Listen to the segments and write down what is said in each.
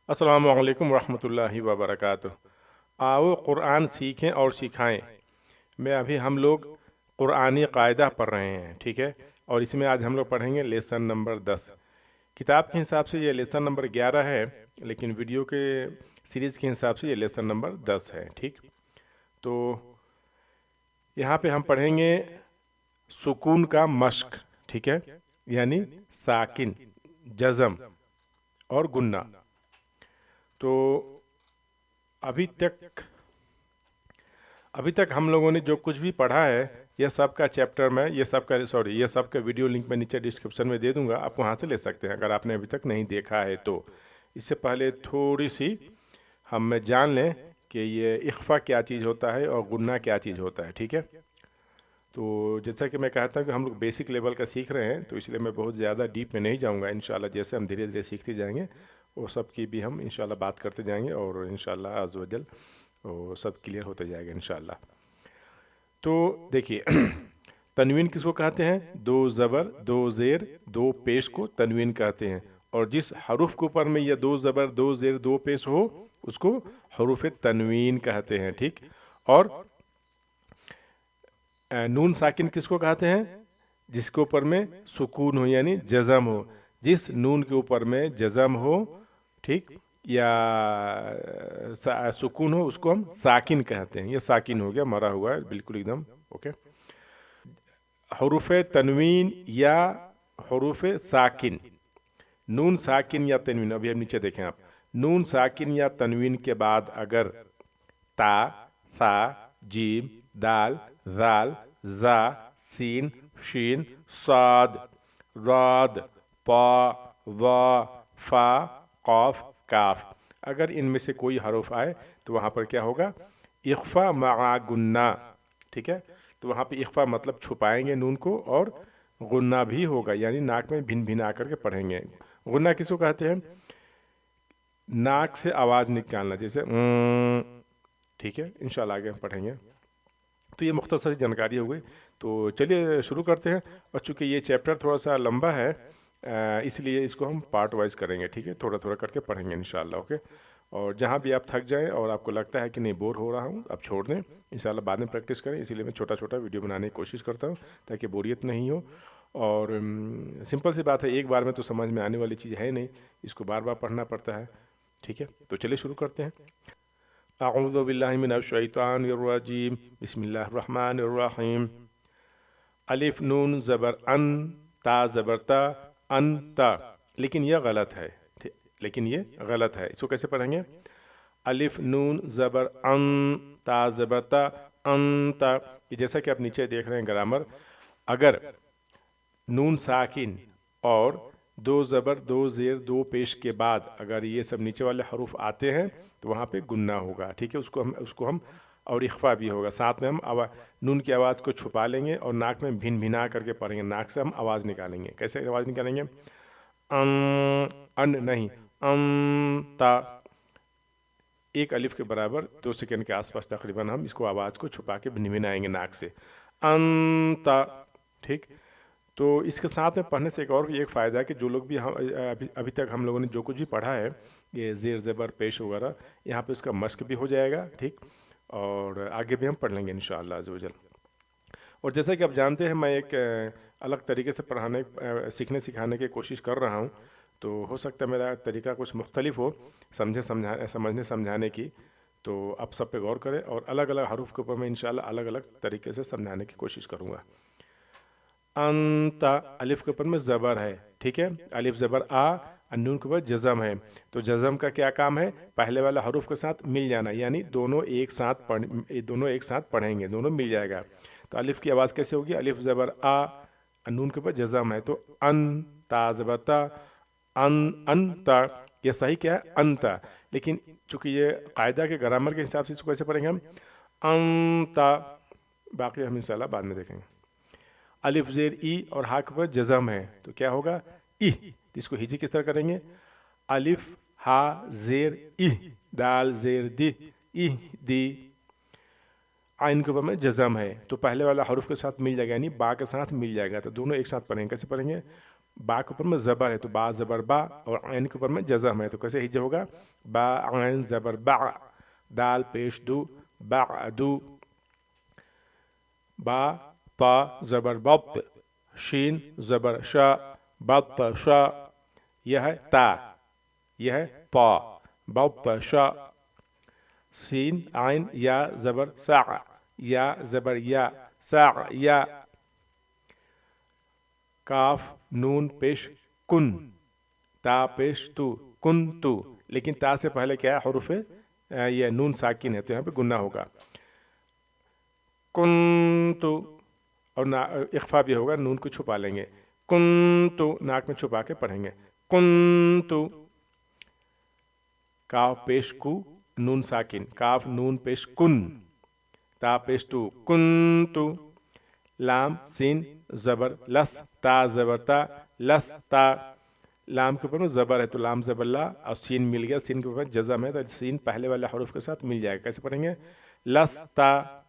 अस्सलामु अलैकुम रहमतुल्लाहि व बरकातुहू। आओ क़ुरआन सीखें और सिखाएं। हम लोग क़ुरआनी क़ायदा पढ़ रहे हैं, ठीक है। और इसमें आज हम लोग पढ़ेंगे लेसन नंबर 10। किताब के हिसाब से ये लेसन नंबर 11 है, लेकिन वीडियो के सीरीज़ के हिसाब से ये लेसन नंबर 10 है, ठीक। तो यहाँ पे हम पढ़ेंगे सुकून का मश्क, ठीक है, यानी साकिन, जज़म और गुन्ना। तो अभी तक हम लोगों ने जो कुछ भी पढ़ा है, यह सब का चैप्टर में ये सब का वीडियो लिंक मैं नीचे डिस्क्रिप्शन में दे दूंगा, आप वहाँ से ले सकते हैं अगर आपने अभी तक नहीं देखा है तो। इससे पहले थोड़ी सी हम जान लें कि ये इख्फा क्या चीज़ होता है और गुन्ना क्या चीज़ होता है, ठीक है। तो जैसा कि मैं कहता हूँ कि हम लोग बेसिक लेवल का सीख रहे हैं, तो इसलिए मैं बहुत ज़्यादा डीप में नहीं जाऊँगा। इंशाल्लाह जैसे हम धीरे धीरे सीखते जाएंगे वो सब की भी हम इंशाल्लाह बात करते जाएंगे, और इंशाल्लाह अज़्ज़ वजल वो सब क्लियर होते जाएगा इंशाल्लाह। तो देखिए तनवीन किसको कहते हैं? दो ज़बर, दो ज़ेर, दो पेश को तनवीन कहते हैं। और जिस हरूफ के ऊपर में यह दो ज़बर, दो ज़ेर, दो पेश हो उसको हरूफ तनवीन कहते हैं, ठीक। और नून साकिन किसको कहते हैं? जिसके ऊपर में सुकून हो यानी जज़म हो। जिस नून के ऊपर में जज़म हो, ठीक, या सुकून हो, उसको हम साकिन कहते हैं। ये साकिन हो गया, मरा हुआ है बिल्कुल एकदम, ओके। हरूफ तनवीन या हरूफ साकिन, नून साकिन या तनवीन, अभी हम नीचे देखें आप, नून साकिन या तनवीन के बाद अगर ता, सा, जीम, दाल, जाल, जा, सीन, शीन, साद, राद, पा, वा, फा, कॉफ, काफ, अगर इनमें से कोई हरूफ आए तो वहाँ पर क्या होगा? इख्फा मआ गुन्ना, ठीक है। तो वहाँ पे इख्फा मतलब छुपाएंगे नून को, और गुन्ना भी होगा यानी नाक में भिन भिना करके पढ़ेंगे। गुन्ना किसको कहते हैं? नाक से आवाज़ निकालना, जैसे ठीक है। इंशाल्लाह आगे हम पढ़ेंगे। तो ये मुख्तसर जानकारी हो गई, तो चलिए शुरू करते हैं। और चूँकि ये चैप्टर थोड़ा सा लंबा है, इसलिए इसको हम पार्ट वाइज करेंगे, ठीक है। थोड़ा थोड़ा करके पढ़ेंगे इंशाल्लाह, ओके। और जहाँ भी आप थक जाएं और आपको लगता है कि नहीं बोर हो रहा हूँ, आप छोड़ दें, इंशाल्लाह बाद में प्रैक्टिस करें। इसीलिए मैं छोटा छोटा वीडियो बनाने की कोशिश करता हूँ ताकि बोरियत नहीं हो। और सिंपल सी बात है, एक बार में तो समझ में आने वाली चीज़ है नहीं, इसको बार बार पढ़ना पड़ता है, ठीक है। तो चलिए शुरू करते हैं। अऊज़ु बिल्लाहि मिनश शैतानिर रजीम, बिस्मिल्लाहिर रहमानिर रहीम। अलिफ नून ज़बर अन, ता ज़बर ता, अंता। लेकिन यह गलत है, इसको कैसे पढ़ेंगे? अलिफ नून ज़बर अन, ता ज़बर ता, अंता। ये जैसा कि आप नीचे देख रहे हैं ग्रामर, अगर नून साकिन और दो ज़बर, दो ज़ेर, दो पेश के बाद अगर ये सब नीचे वाले हरूफ आते हैं तो वहाँ पे गुन्ना होगा, ठीक है। उसको हम और इख्फा भी होगा। साथ में हम नून की आवाज़ को छुपा लेंगे और नाक में भिन भिना करके पढ़ेंगे। नाक से हम आवाज़ निकालेंगे। कैसे आवाज़ निकालेंगे? अन नहीं, ता। एक अलिफ के बराबर 2 सेकंड के आसपास तकरीबन हम इसको आवाज़ को छुपा के भिनभिनाएंगे नाक से, अंता, ठीक। तो इसके साथ में पढ़ने से एक फ़ायदा है कि जो लोग भी हम अभी तक हम लोगों ने जो कुछ भी पढ़ा है, ये ज़ेर ज़बर पेश वगैरह, यहाँ पे उसका मश्क भी हो जाएगा, ठीक। और आगे भी हम पढ़ लेंगे इंशाअल्लाह अज़्ज़ वजल। और जैसा कि आप जानते हैं, मैं एक अलग तरीके से सीखने सिखाने की कोशिश कर रहा हूँ, तो हो सकता है मेरा तरीका कुछ मुख्तलिफ हो समझने समझाने की। तो आप सब पे गौर करें, और अलग अलग हरूफ के ऊपर मैं इंशाल्लाह अलग अलग तरीके से समझाने की कोशिश करूँगा। अंता, अलिफ के ऊपर में ज़बर है, ठीक है। अलिफ ज़बर आ, नून के ऊपर जज़म है। तो जज़म का क्या काम है? पहले वाला हरूफ के साथ मिल जाना, यानी दोनों एक साथ पढ़ेंगे, दोनों मिल जाएगा। तो अलिफ की आवाज़ कैसे होगी? अलिफ ज़बर आ, नून के ऊपर जज़म है, तो अन, ता ज़बर ता, अंता। यह सही क्या है? अंता। लेकिन चूँकि ये कायदा के ग्रामर के हिसाब से इसको कैसे पढ़ेंगे हम? अंता। बाकी हम इंशाल्लाह बाद में देखेंगे। अलिफ ज़ेर ई और हा के ऊपर जज़म है, तो क्या होगा? ई। तो इसको हिजी किस तरह करेंगे? अलिफ हा ज़ेर ई, दाल ज़ेर दी, ई दी। आइन के ऊपर में जज़म है, तो पहले वाला हरूफ के साथ मिल जाएगा, यानी बा के साथ मिल जाएगा, तो दोनों एक साथ पढ़ेंगे। कैसे पढ़ेंगे? बा के ऊपर में ज़बर है तो बा ज़बर बा, और आइन के ऊपर में जज़म है तो कैसे हिज्जा होगा, बा आइन ज़बर बा, दाल पेश दू बादू, बा ता ज़बर बत, शीन ज़बर शा बत शा, यह है ता, यह है पा बत शा, सीन आइन या ज़बर सा, या ज़बर या सा या, काफ नून पेश कुन, ता पेश तू कुन तू, लेकिन ता से पहले क्या है, हरूफ ये नून साकिन है तो यहाँ पे गुन्ना होगा, कुन तू, और ना इख्फा भी होगा, नून को छुपा लेंगे, कुन तू नाक में छुपा के पढ़ेंगे, कुन तू, काफ पेश कु नून साकिन, काफ नून पेश कुन, ता पेश तू कुन तू, लाम सीन ज़बर लस, ता ज़बर ता लस ता, लाम के ऊपर में ज़बर है तो लाम ज़बर ला, और सीन मिल गया, सीन के ऊपर जज़म है तो सीन पहले वाले हरूफ के साथ मिल जाएगा, कैसे पढ़ेंगे, लस ता,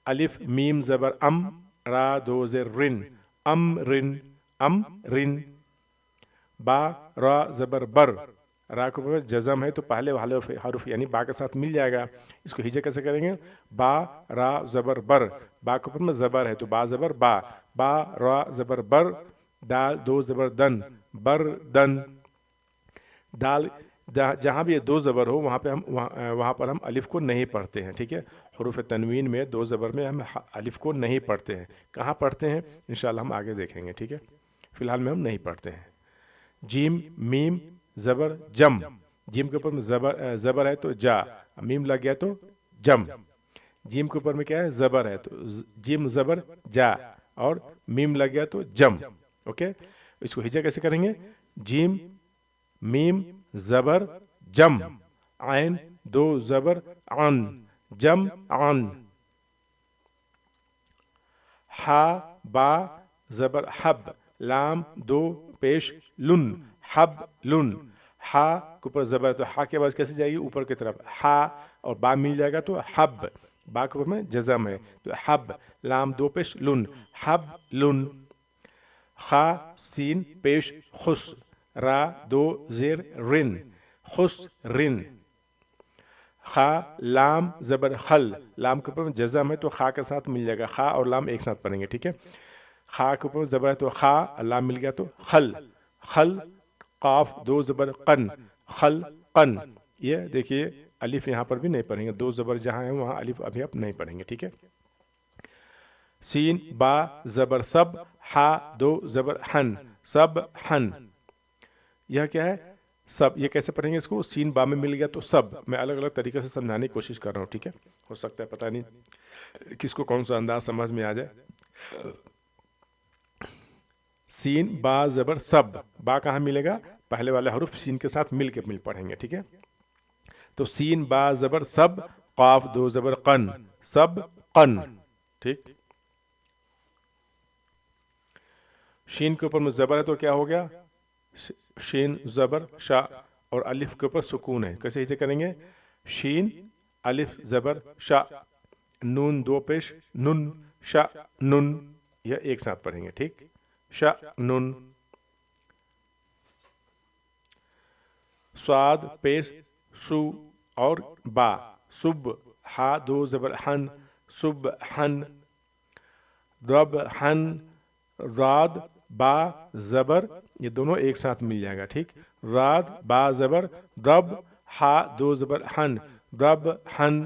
अलिफ मीम ज़बर अम, रा दो ज़ेर रिन, अम रिन, बा रा ज़बर बर, रा के ऊपर जज़म है तो पहले वाले हरूफ यानी बा के साथ मिल जाएगा, इसको हिज्जा कैसे करेंगे, बा रा ज़बर बर, बा के ऊपर में ज़बर है तो बा ज़बर बा, बा रा ज़बर बर, दाल दो ज़बर दन, बर दन, दाल जहाँ भी ये दो ज़बर हो वहाँ पर हम अलिफ को नहीं पढ़ते हैं, ठीक है, हरूफ तनवीन में दो ज़बर में हम अलिफ को नहीं पढ़ते हैं, कहाँ पढ़ते हैं इंशाल्लाह हम आगे देखेंगे, ठीक है, फिलहाल में हम नहीं पढ़ते हैं। जीम मीम ज़बर जम, जीम के ऊपर में ज़बर है तो जा, मीम लग गया तो जम, जीम के ऊपर में क्या है, ज़बर है तो जीम ज़बर जा, और मीम लग गया तो जम, ओके, इसको हिज्जा कैसे करेंगे, जीम मीम ज़बर जम, आइन दो ज़बर अन, जम अन, हा बा ज़बर हब, लाम दो पेश लुन, हब लुन, हा के ऊपर ज़बर तो हा के बाद कैसे जाएगी, ऊपर की तरफ, हा और बा मिल जाएगा तो हब, बा के ऊपर में जज़म है तो हब, लाम दो पेश लुन, हब लुन, खा सीन पेश खुस, रा दो ज़ेर रिन, खुस रिन, खा लाम ज़बर खल, लाम के ऊपर में जज़म है तो खा के साथ मिल जाएगा, खा और लाम एक साथ पढ़ेंगे, ठीक है, खा के ऊपर ज़बर है तो खा, लाम मिल गया तो खल, खल, काफ दो ज़बर कन, खल कन, ये देखिए अलिफ यहाँ पर भी नहीं पढ़ेंगे, दो ज़बर जहाँ है वहाँ अलिफ अभी आप नहीं पढ़ेंगे, ठीक है, सीन बा ज़बर सब, हा दो ज़बर हन, सब हन, यह क्या है, सब, ये कैसे पढ़ेंगे इसको, सीन बा में मिल गया तो सब, मैं अलग अलग तरीके से समझाने की कोशिश कर रहा हूँ, ठीक है, हो सकता है पता नहीं किसको कौन सा अंदाज समझ में आ जाए। सीन बा ज़बर सब, बा कहाँ मिलेगा, पहले वाले हरूफ सीन के साथ मिल के मिल पढ़ेंगे, ठीक है, तो सीन बा ज़बर सब, काफ दो ज़बर कन, सब कन, ठीक, शीन के ऊपर में ज़बर है तो क्या हो गया, शीन ज़बर शा, और अलिफ के ऊपर सुकून है, कैसे हिज्जा करेंगे, शीन अलिफ ज़बर शा, नून दो पेश नुन, शा नुन, यह एक साथ पढ़ेंगे, ठीक, शा नुन, स्वाद पेश सु और बा, सुब, हा दो ज़बर हन, सुब हन, रब हन, राद बा ज़बर, ये दोनों एक साथ मिल जाएगा, ठीक, राद बा ज़बर रब, हा दो ज़बर हन, रब हन,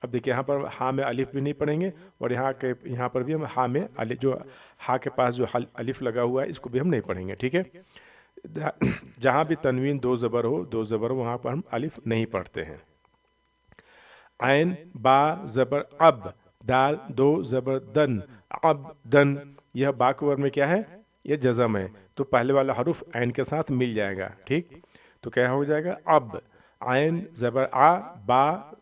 अब देखिए यहाँ पर हा में अलिफ भी नहीं पढ़ेंगे, और यहाँ पर भी हम हा में अलिफ, जो हा के पास जो अलिफ लगा हुआ है इसको भी हम नहीं पढ़ेंगे, ठीक है, जहाँ भी तनवीन दो ज़बर हो, दो ज़बर वहाँ पर हम अलिफ नहीं पढ़ते हैं। ऐन बा ज़बर अब, दाल दो ज़बर दन, अब दन, यह बा के वर्ड में क्या है, यह जज़म है तो पहले वाला हरूफ ऐन के साथ मिल जाएगा, ठीक, तो क्या हो जाएगा, अब, ऐन ज़बर आ, बा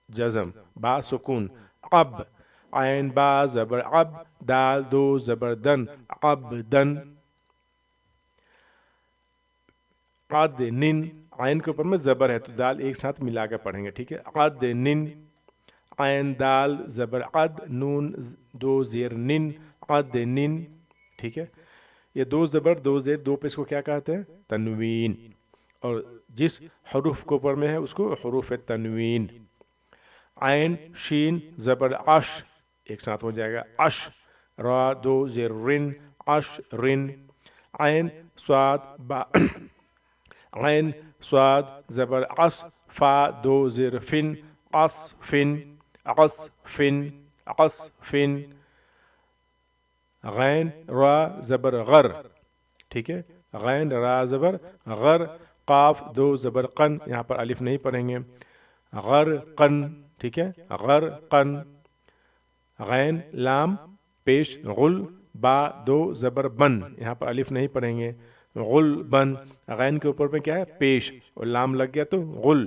जज़म, बा सुकून, अब, ऐन बा ज़बर अब, दाल दो ज़बर दन, अब दन, आद निन, आयन के ऊपर में ज़बर है तो दाल एक साथ मिला कर पढ़ेंगे, ठीक है, आद निन, आयन दाल ज़बर अद, नून दो ज़ेर निन, आद निन, ठीक है, یہ دو زبر دو زیر دو پیش کو کیا کہتے ہیں؟ تنوین. اور جس حروف کو اوپر میں ہے اس کو حروف تنوین. عین شین زبر عش ایک ساتھ ہو جائے گا عش. را دو زیر رن عش رن. عین صاد با عین صاد زبر عص فا دو زیر فن عص فن عص فن عص فن. غین را زبر غر، ٹھیک ہے، غین را زبر غر. قاف دو زبر قن، یہاں پر الف نہیں پڑھیں گے، غر قن، ٹھیک ہے، غر قن. غین لام پیش غل با دو زبر بن، یہاں پر الف نہیں پڑھیں گے، غل بن. غین کے اوپر میں کیا ہے؟ پیش، اور لام لگ گیا تو غل.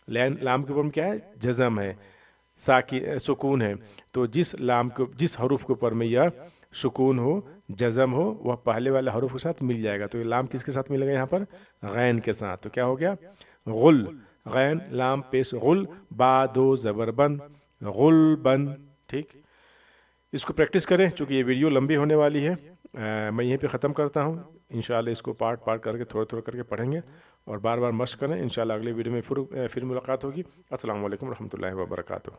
لام کے اوپر میں کیا ہے؟ جزم ہے، سکون ہے. تو جس لام کو جس حروف کے اوپر میں یا سکون ہو جزم ہو وہ پہلے والے حروف کے ساتھ مل جائے گا. تو یہ لام کس کے ساتھ ملے گا یہاں پر؟ غین کے ساتھ. تو کیا ہو گیا؟ غل. غین لام پیش غل با دو زبر بن غل بن. ٹھیک، اس کو پریکٹس کریں. چونکہ یہ ویڈیو لمبی ہونے والی ہے میں یہیں پہ ختم کرتا ہوں. انشاءاللہ اس کو پارٹ کر کے تھوڑا تھوڑا کر کے پڑھیں گے اور بار بار مشق کریں. انشاءاللہ اگلے ویڈیو میں پھر ملاقات ہوگی. السلام علیکم ورحمۃ اللہ وبرکاتہ.